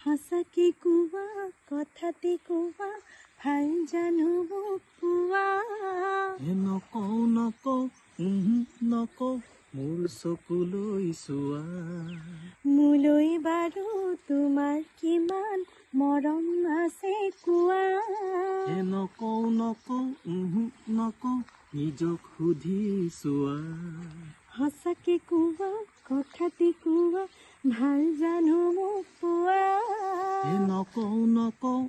সঁচাকে কোৱা কথাতে কোৱা ভাল জানো মোক কোৱা নকওঁ নকওঁ নকওঁ মোৰ চকুলৈ চোৱা মোলৈ বাৰু তোমাৰ কিমান মৰম আছে কোৱা নকওঁ নকওঁ নকওঁ নিজক সুধি চোৱা সঁচাকে কোৱা কথাতে কোৱা ভাল জানো মোক কোৱা নকওঁ নকওঁ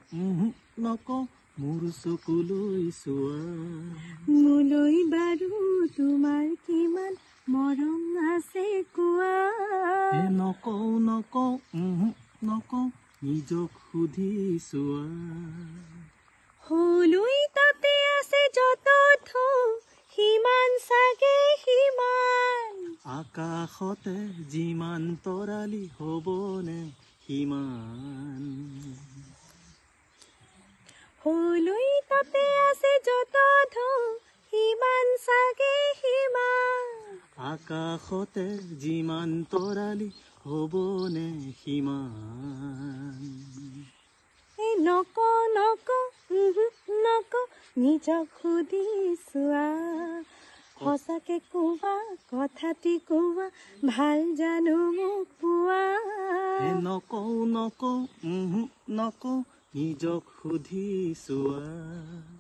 নকওঁ মোৰ চকুলৈ চোৱা মোলৈ বাৰু তোমাৰ কিমান মৰম আছে কোৱা নকওঁ নকওঁ নকওঁ নিজক সুধি চোৱা হলৈ তাতে আছে যত থৌ সিমান চাগে সিমান আকাশতে যিমান তৰালি হ'বনে সিমান হলৈ তাতে আছে যত থৌ সিমান চাগে সিমান আকাশতে যিমান তৰালি হ'বনে সিমান নকওঁ নকওঁ নকওঁ নিজক সুধি চোৱা সঁচাকে কোৱা কথাটি কোৱা ভাল জানো মোক পোৱা নকওঁ নকওঁ নকওঁ নিজক সুধি চোৱা